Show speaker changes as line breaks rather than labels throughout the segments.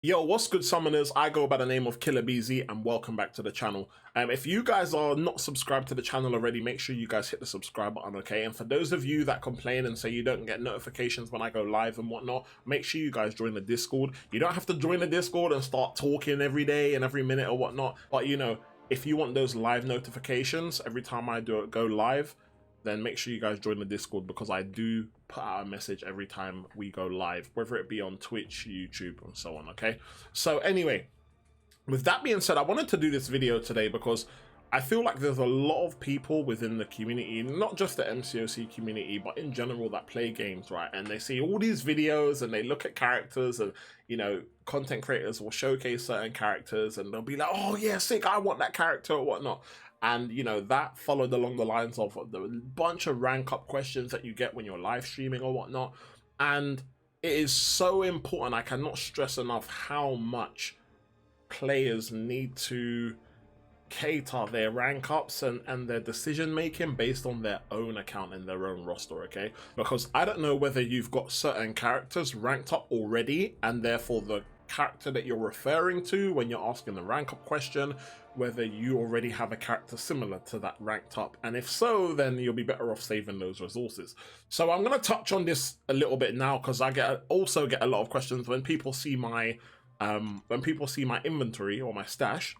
Yo, what's good, summoners? I go by the name of Killer Beezy, and welcome back to the channel. If you guys are not subscribed to the channel already, make sure you guys hit the subscribe button, okay? And for those of you that complain and say you don't get notifications when I go live and whatnot, make sure you guys join the Discord. You don't have to join the Discord and start talking every day and every minute or whatnot, but you know, if you want those live notifications every time I go live, then make sure you guys join the Discord, because I do put out a message every time we go live, whether it be on Twitch, YouTube, and so on, okay? So anyway, with that being said, I wanted to do this video today because I feel like there's a lot of people within the community, not just the MCOC community, but in general, that play games, right? And they see all these videos and they look at characters, and, you know, content creators will showcase certain characters and they'll be like, oh yeah, sick, I want that character or whatnot. And, you know, that followed along the lines of the bunch of rank up questions that you get when you're live streaming or whatnot. And it is so important. I cannot stress enough how much players need to cater their rank ups and their decision making based on their own account and their own roster, okay? Because I don't know whether you've got certain characters ranked up already, and therefore the character that you're referring to when you're asking the rank up question, whether you already have a character similar to that ranked up, and if so, then you'll be better off saving those resources. So I'm going to touch on this a little bit now, because I also get a lot of questions when people see my inventory or my stash,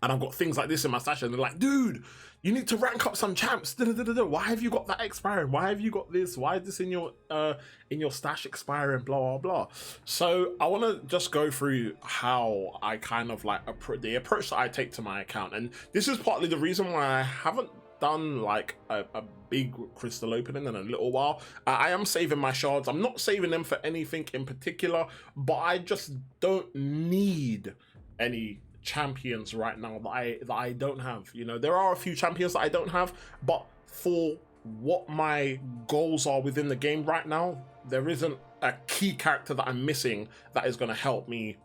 and I've got things like this in my stash, and they're like, dude, you need to rank up some champs. Why have you got that expiring? Why have you got this? Why is this in your stash expiring? Blah, blah, blah. So I want to just go through how I kind of like the approach that I take to my account. And this is partly the reason why I haven't done like a big crystal opening in a little while. I am saving my shards. I'm not saving them for anything in particular, but I just don't need any champions right now that I don't have. You know, there are a few champions that I don't have, but for what my goals are within the game right now, there isn't a key character that I'm missing that is going to help me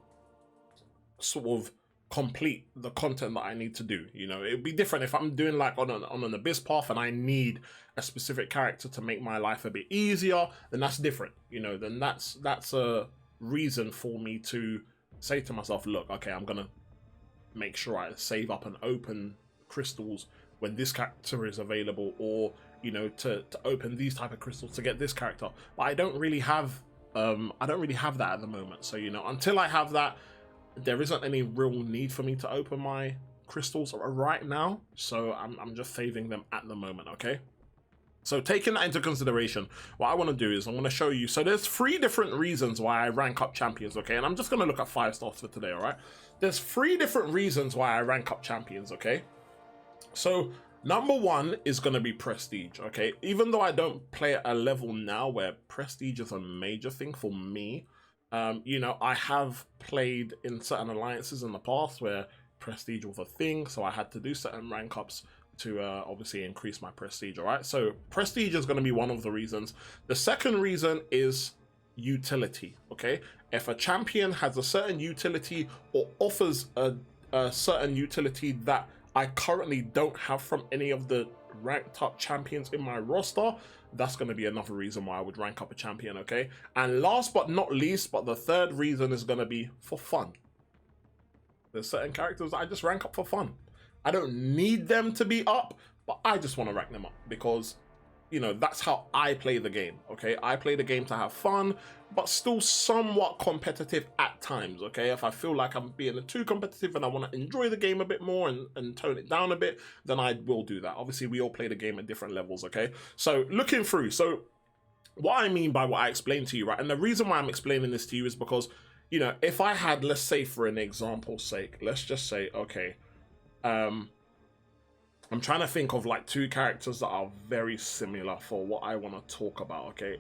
sort of complete the content that I need to do. You know, it'd be different if I'm doing like on an abyss path and I need a specific character to make my life a bit easier, then that's different. You know, then that's a reason for me to say to myself, look, okay, I'm gonna make sure I save up and open crystals when this character is available, or, you know, to open these type of crystals to get this character. But I don't really have that at the moment. So, you know, until I have that, there isn't any real need for me to open my crystals right now. So I'm just saving them at the moment, okay? So taking that into consideration, what I want to do is I'm going to show you. So there's 3 different reasons why I rank up champions, okay? And I'm just going to look at 5 stars for today, all right? There's 3 different reasons why I rank up champions, okay? So number 1 is going to be prestige, okay? Even though I don't play at a level now where prestige is a major thing for me, you know, I have played in certain alliances in the past where prestige was a thing, so I had to do certain rank ups to obviously increase my prestige. All right, so prestige is going to be one of the reasons. The second reason is utility. Okay, if a champion has a certain utility or offers a certain utility that I currently don't have from any of the ranked up champions in my roster, that's going to be another reason why I would rank up a champion. Okay, and last but not least, but the third reason is going to be for fun. There's certain characters that I just rank up for fun. I don't need them to be up, but I just want to rank them up because, you know, that's how I play the game, okay? I play the game to have fun, but still somewhat competitive at times, okay? If I feel like I'm being too competitive and I want to enjoy the game a bit more and tone it down a bit, then I will do that. Obviously, we all play the game at different levels, okay? So looking through, so what I mean by what I explained to you, right? And the reason why I'm explaining this to you is because, you know, if I had, let's say for an example's sake, let's just say, okay, I'm trying to think of like 2 characters that are very similar for what I want to talk about, okay?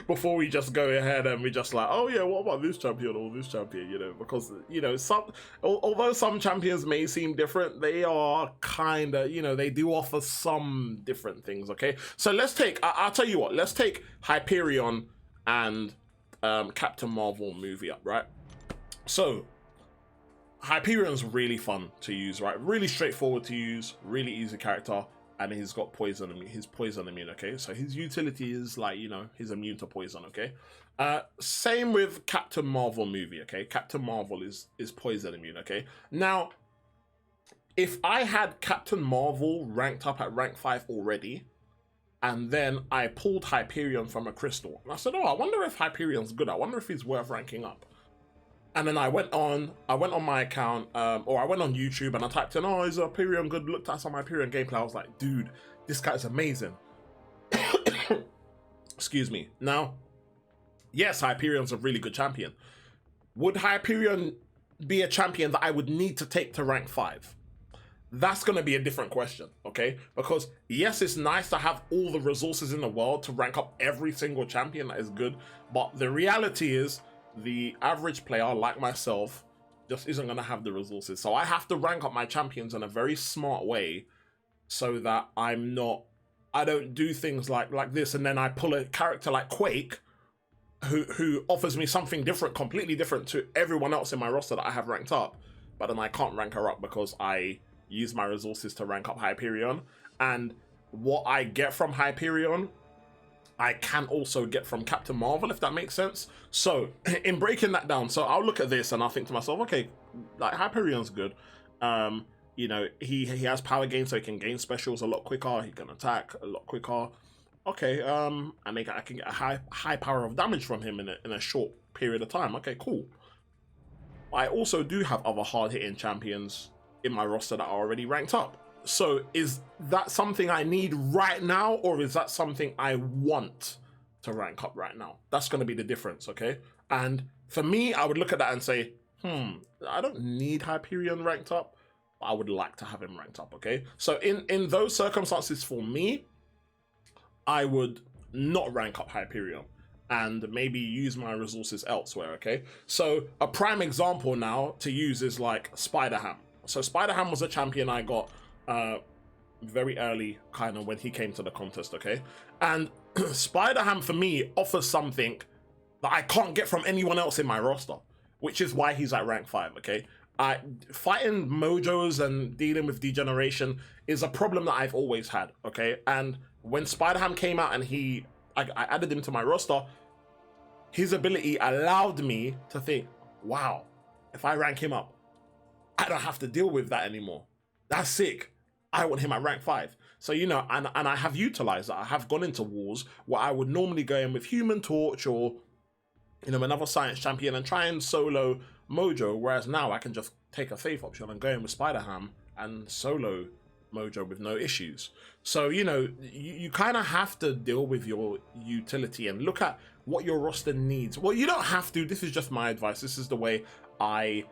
Before we just go ahead and we just like, oh yeah, what about this champion or this champion, you know? Because, you know, although some champions may seem different, they are kind of, you know, they do offer some different things, okay? So let's take, I'll tell you what, let's take Hyperion and Captain Marvel movie up, right? So Hyperion's really fun to use, right? Really straightforward to use, really easy character. and he's got poison. He's poison immune. Okay, so his utility is like, you know, he's immune to poison. Okay, same with Captain Marvel movie. Okay, Captain Marvel is poison immune. Okay, now if I had Captain Marvel ranked up at rank 5 already, and then I pulled Hyperion from a crystal, and I said, oh, I wonder if Hyperion's good. I wonder if he's worth ranking up. And then I went on my account, or I went on YouTube and I typed in, oh, is Hyperion good? Looked at some Hyperion gameplay. I was like, dude, this guy's amazing. Excuse me. Now, yes, Hyperion's a really good champion. Would Hyperion be a champion that I would need to take to rank 5? That's going to be a different question, okay? Because yes, it's nice to have all the resources in the world to rank up every single champion that is good, but the reality is, the average player like myself just isn't going to have the resources. So I have to rank up my champions in a very smart way so that I don't do things like this and then I pull a character like Quake who offers me something different, completely different to everyone else in my roster that I have ranked up, but then I can't rank her up because I use my resources to rank up Hyperion. And what I get from Hyperion, I can also get from Captain Marvel, if that makes sense. So in breaking that down, so I'll look at this and I'll think to myself, okay, like Hyperion's good. You know, he has power gain, so he can gain specials a lot quicker. He can attack a lot quicker. Okay, and I can get a high power of damage from him in a short period of time. Okay, cool. I also do have other hard hitting champions in my roster that are already ranked up. So is that something I need right now, or is that something I want to rank up right now? That's going to be the difference, okay? And for me, I would look at that and say, I don't need Hyperion ranked up, but I would like to have him ranked up, okay? So in those circumstances, for me, I would not rank up Hyperion and maybe use my resources elsewhere, okay? So a prime example now to use is like Spider-Ham. So Spider-Ham was a champion I got very early, kind of when he came to the contest, okay? And Spider-Ham for me offers something that I can't get from anyone else in my roster, which is why he's at rank 5, okay? Fighting mojos and dealing with degeneration is a problem that I've always had, okay? And when Spider-Ham came out and I added him to my roster, his ability allowed me to think, wow, if I rank him up, I don't have to deal with that anymore. That's sick. I want him at rank 5. So, you know, and I have utilized that. I have gone into wars where I would normally go in with Human Torch or, you know, another science champion and try and solo Mojo, whereas now I can just take a safe option and go in with Spider-Ham and solo Mojo with no issues. So, you know, you kind of have to deal with your utility and look at what your roster needs. Well, you don't have to. This is just my advice. This is the way I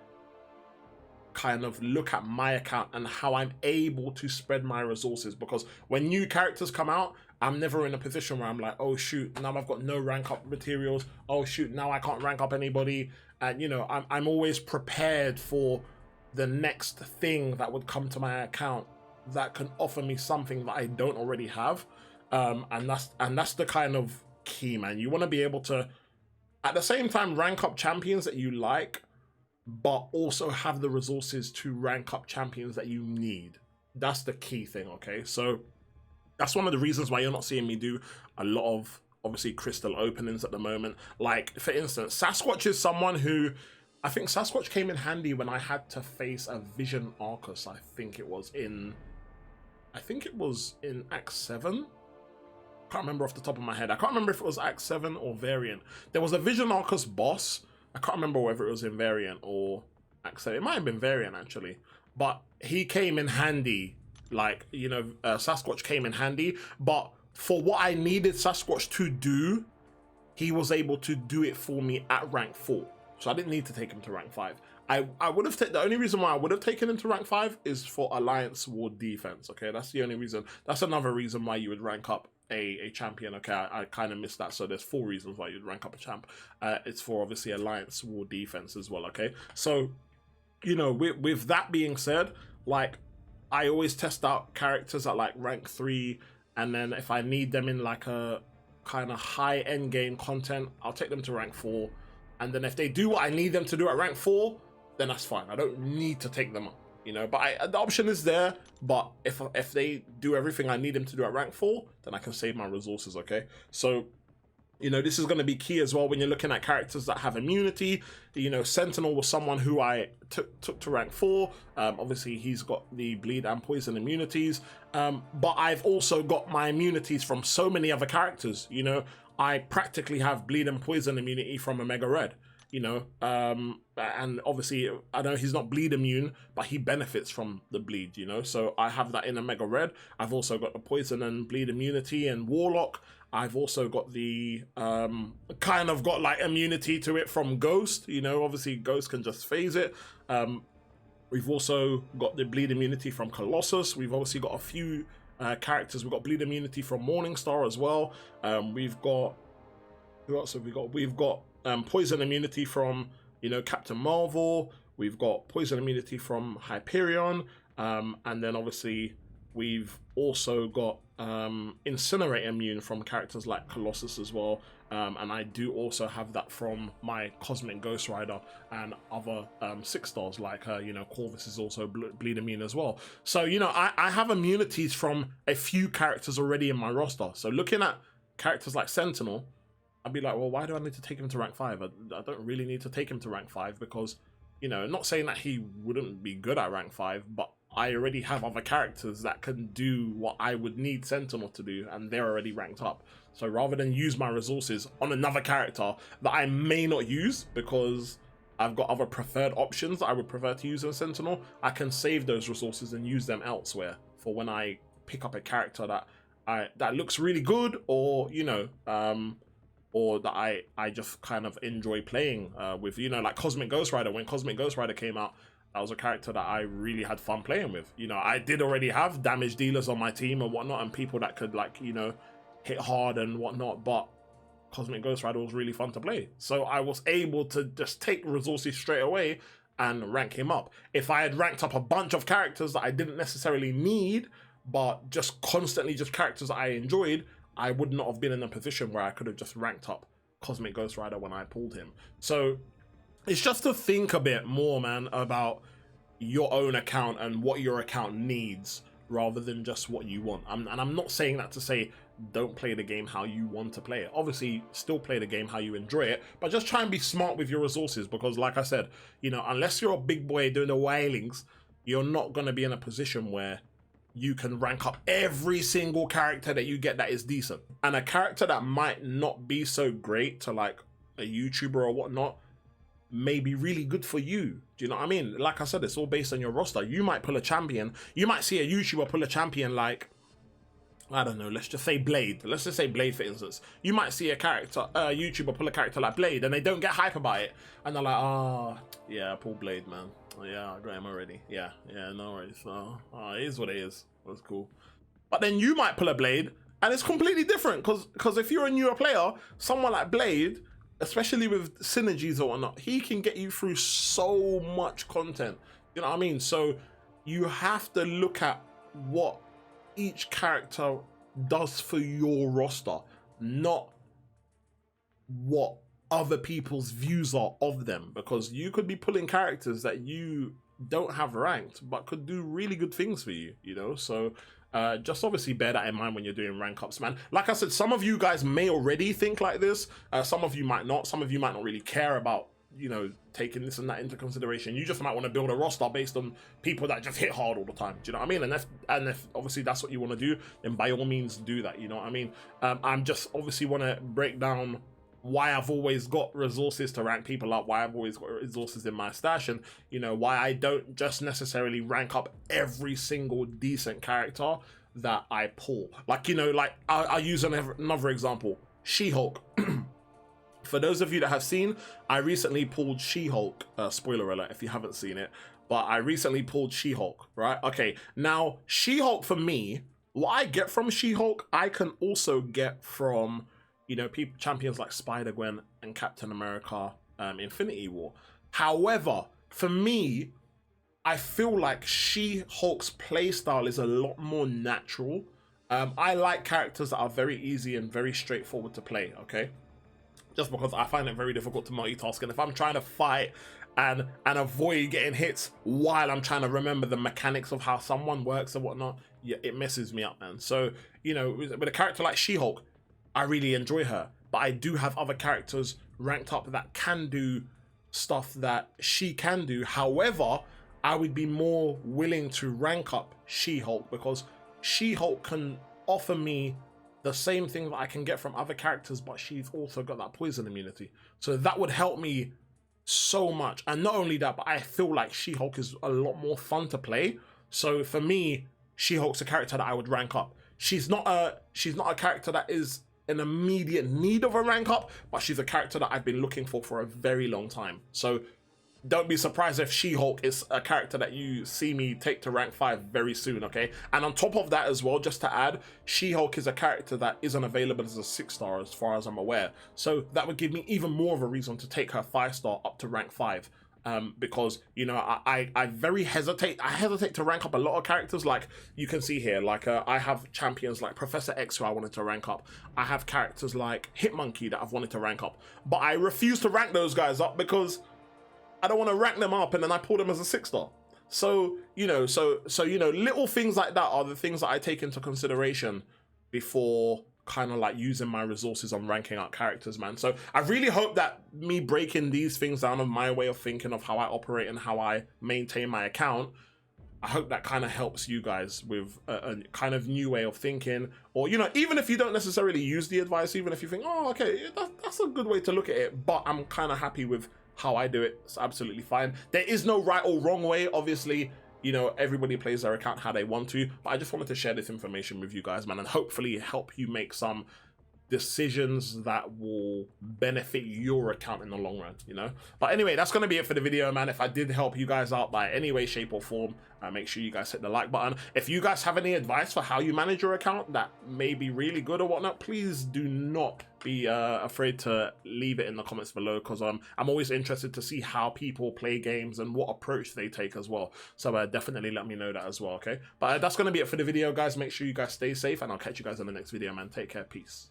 kind of look at my account and how I'm able to spread my resources, because when new characters come out, I'm never in a position where I'm like, oh shoot, now I've got no rank up materials, oh shoot, now I can't rank up anybody. And you know, I'm always prepared for the next thing that would come to my account that can offer me something that I don't already have. And that's the kind of key, man. You want to be able to at the same time rank up champions that you like, but also have the resources to rank up champions that you need. That's the key thing, okay? So that's one of the reasons why you're not seeing me do a lot of, obviously, crystal openings at the moment. Like, for instance, Sasquatch is someone who, I think Sasquatch came in handy when I had to face a Vision Arcus. I think it was in Act 7. Can't remember off the top of my head. I can't remember if it was Act 7 or Variant. There was a Vision Arcus boss. I can't remember whether it was in Variant or Act 7. It might have been Variant, actually. But he came in handy. Like, you know, Sasquatch came in handy. But for what I needed Sasquatch to do, he was able to do it for me at rank 4. So I didn't need to take him to rank 5. I would have the only reason why I would have taken him to rank 5 is for Alliance Ward defense. Okay, that's the only reason. That's another reason why you would rank up a champion. Okay, I kind of missed that. So there's 4 reasons why you'd rank up a champ. It's for obviously Alliance Ward defense as well. Okay, so you know, with that being said, like I always test out characters at like rank 3, and then if I need them in like a kind of high end game content, I'll take them to rank 4. And then if they do what I need them to do at rank 4, then that's fine. I don't need to take them up. you know. But the option is there. But if they do everything I need them to do at rank 4, then I can save my resources. Okay, so you know, this is going to be key as well when you're looking at characters that have immunity. You know, Sentinel was someone who I took to rank 4. Obviously, he's got the bleed and poison immunities. But I've also got my immunities from so many other characters. You know, I practically have bleed and poison immunity from Omega Red. You know, and obviously, I know he's not bleed immune, but he benefits from the bleed, you know? So I have that in Omega Red. I've also got the poison and bleed immunity and Warlock. I've also got the, kind of got like immunity to it from Ghost, you know? Obviously, Ghost can just phase it. We've also got the bleed immunity from Colossus. We've obviously got a few characters. We've got bleed immunity from Morningstar as well. We've got, who else have we got? We've got poison immunity from, you know, Captain Marvel. We've got poison immunity from Hyperion, and then obviously we've also got Incinerate immune from characters like Colossus as well, and I do also have that from my Cosmic Ghost Rider and other 6-stars like you know, Corvus is also bleed immune as well. So you know, I have immunities from a few characters already in my roster. So looking at characters like Sentinel, I'd be like, well, why do I need to take him to rank 5? I don't really need to take him to rank 5 because, you know, not saying that he wouldn't be good at rank 5, but I already have other characters that can do what I would need Sentinel to do, and they're already ranked up. So rather than use my resources on another character that I may not use because I've got other preferred options that I would prefer to use in Sentinel, I can save those resources and use them elsewhere for when I pick up a character that looks really good, or, you know, or that I just kind of enjoy playing with, you know, like Cosmic Ghost Rider. When Cosmic Ghost Rider came out, that was a character that I really had fun playing with. You know, I did already have damage dealers on my team and whatnot, and people that could, like, you know, hit hard and whatnot, but Cosmic Ghost Rider was really fun to play. So I was able to just take resources straight away and rank him up. If I had ranked up a bunch of characters that I didn't necessarily need, but just constantly just characters that I enjoyed, I would not have been in a position where I could have just ranked up Cosmic Ghost Rider when I pulled him. So it's just to think a bit more, man, about your own account and what your account needs rather than just what you want. And I'm not saying that to say don't play the game how you want to play it. Obviously, still play the game how you enjoy it, but just try and be smart with your resources because, like I said, you know, unless you're a big boy doing the whalings, you're not going to be in a position where you can rank up every single character that you get that is decent. And a character that might not be so great to like a YouTuber or whatnot may be really good for you. Do you know what I mean? Like I said, it's all based on your roster. You might pull a champion. You might see a YouTuber pull a champion like, I don't know, let's just say Blade. Let's just say Blade, for instance. You might see a YouTuber pull a character like Blade and they don't get hype about it. And they're like, oh, yeah, pull Blade, man. Oh, yeah, I got him already. Yeah, no worries. So, it is what it is. That's cool. But then you might pull a Blade and it's completely different because if you're a newer player, someone like Blade, especially with synergies or whatnot, he can get you through so much content. You know what I mean? So you have to look at what each character does for your roster, not what other people's views are of them, because you could be pulling characters that you don't have ranked but could do really good things for you, you know? So just obviously bear that in mind when you're doing rank ups, man. Like I said, some of you guys may already think like this, some of you might not. Some of you might not really care about, you know, taking this and that into consideration. You just might want to build a roster based on people that just hit hard all the time. Do you know what I mean? And if obviously that's what you want to do, then by all means do that. You know what I mean? I'm just obviously want to break down why I've always got resources to rank people up, why I've always got resources in my stash, and, you know, why I don't just necessarily rank up every single decent character that I pull. Like, you know, like I'll use another example, She-Hulk. For those of you that have seen, I recently pulled She-Hulk, spoiler alert if you haven't seen it, but I recently pulled She-Hulk, right? Okay, now She-Hulk, for me, what I get from She-Hulk, I can also get from, you know, champions like Spider-Gwen and Captain America, Infinity War. However, for me, I feel like She-Hulk's playstyle is a lot more natural. I like characters that are very easy and very straightforward to play, okay? Just because I find it very difficult to multitask, and if I'm trying to fight and avoid getting hits while I'm trying to remember the mechanics of how someone works and whatnot, yeah, it messes me up, man. So, you know, with a character like She-Hulk, I really enjoy her, but I do have other characters ranked up that can do stuff that she can do. However, I would be more willing to rank up She-Hulk because She-Hulk can offer me the same thing that I can get from other characters, but she's also got that poison immunity. So that would help me so much. And not only that, but I feel like She-Hulk is a lot more fun to play. So for me, She-Hulk's a character that I would rank up. She's not a character that is an immediate need of a rank up, but she's a character that I've been looking for a very long time. So don't be surprised if She-Hulk is a character that you see me take to rank 5 very soon, okay? And on top of that as well, just to add, She-Hulk is a character that isn't available as a 6-star as far as I'm aware. So that would give me even more of a reason to take her 5-star up to rank 5. Because, you know, I hesitate to rank up a lot of characters. Like you can see here, like I have champions like Professor X who I wanted to rank up. I have characters like Hitmonkey that I've wanted to rank up, but I refuse to rank those guys up because I don't want to rank them up and then I pull them as a 6-star. So, you know, you know, little things like that are the things that I take into consideration before kind of like using my resources on ranking out characters, man. So I really hope that me breaking these things down of my way of thinking of how I operate and how I maintain my account, I hope that kind of helps you guys with a kind of new way of thinking. Or, you know, even if you don't necessarily use the advice, even if you think, oh, okay, that's a good way to look at it, but I'm kind of happy with how I do it, it's absolutely fine. There is no right or wrong way. Obviously, you know, everybody plays their account how they want to, but I just wanted to share this information with you guys, man, and hopefully help you make some decisions that will benefit your account in the long run, you know. But anyway, that's going to be it for the video, man. If I did help you guys out by any way, shape or form, make sure you guys hit the like button. If you guys have any advice for how you manage your account that may be really good or whatnot, please do not be afraid to leave it in the comments below, because I'm always interested to see how people play games and what approach they take as well. So definitely let me know that as well, okay? But that's going to be it for the video, guys. Make sure you guys stay safe, and I'll catch you guys in the next video, man. Take care. Peace.